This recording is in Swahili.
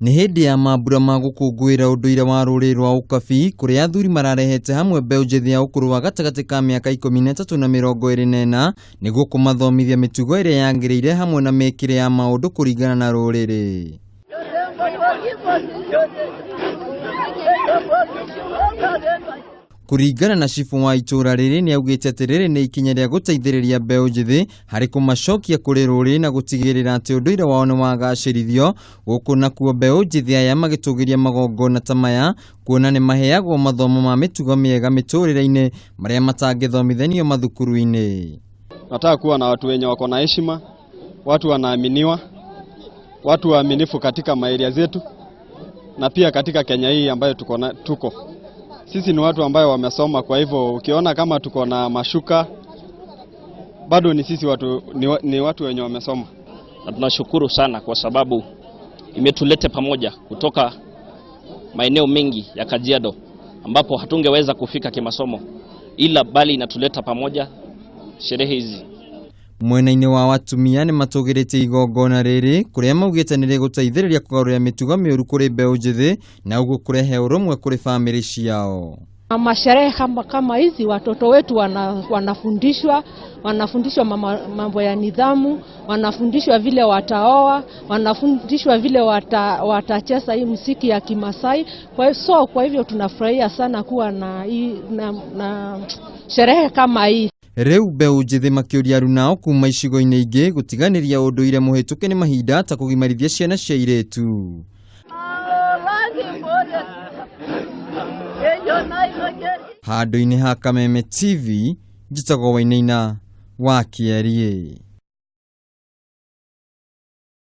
Nĩ hĩndĩ ya mambura ma gũkũngũĩra ũndũire wa rũrĩrĩ rwa Ukabi kũrĩa athuri mararehete hamwe mbeũ njĩthĩ ya ũkũrũ wa gatagatĩ ka mĩaka 13 na 24 nĩguo kũmathomithia mĩtugo ĩrĩa yagĩrĩire hamwe na mĩkĩre ya maũndũ kũringana na rũrĩrĩ. Kũringana na cibu wa itũra rĩrĩ nĩ augĩte atĩ rĩrĩ nĩ ikinya rĩa gũteithĩrĩria mbeũ njĩthĩ harĩ kũmacokia kũrĩ rũrĩrĩ na gũtigĩrĩra atĩ ũndũire wao nĩ wagacĩrithio, gũkũ nakuo mbeũ njĩthĩ aya magĩtũgĩria magongona ta maya kuona nĩ maheagwo mathomo ma mĩtugo mĩega mĩtũrĩre-inĩ marĩa matangĩthomithanio mathukuru-inĩ. Nataka kuwa na watu wenye wako na heshima, watu wanaaminiwa, watu waaminifu katika maeria zetu na pia katika Kenya hii ambayo tuko. Sisi ni watu ambayo wamesoma, kwa hivyo ukiona kama tuko na mashuka bado ni sisi ni watu wenye wamesoma. Na tunashukuru sana kwa sababu imetuleta pamoja kutoka maeneo mengi ya Kajiado ambapo hatungeweza kufika kimasomo, ila bali inatuleta pamoja sherehe hizi. Mwena-inĩ wa watumia nĩ matũgĩrĩte igongona rĩrĩ kũrĩa maugĩte nĩ rĩgũteithĩrĩria kũgarũrĩra mĩtugo mĩũru kũrĩ mbeũ njĩthĩ na ũguo kũrehe ũrũmwe kũrĩ family ciao. Masherehe kama hizi watoto wetu wanafundishwa mambo ya nidhamu, wanafundishwa vile wataoa, wanafundishwa vile watacheza hii muziki ya Kimasai. Kwa hivyo tunafurahia sana kuwa na sherehe kama hii. Rĩu mbeũ njĩthĩ makĩũria arunao kuma icigo-inĩ ingĩ gũtiganĩria ũndũire mũhĩtũke nĩ mahinda ta kũgimarithia ciana cia airĩtu. Handũ-inĩ ha Kameme TV, njĩtagwo Wainaina wa Kĩarie.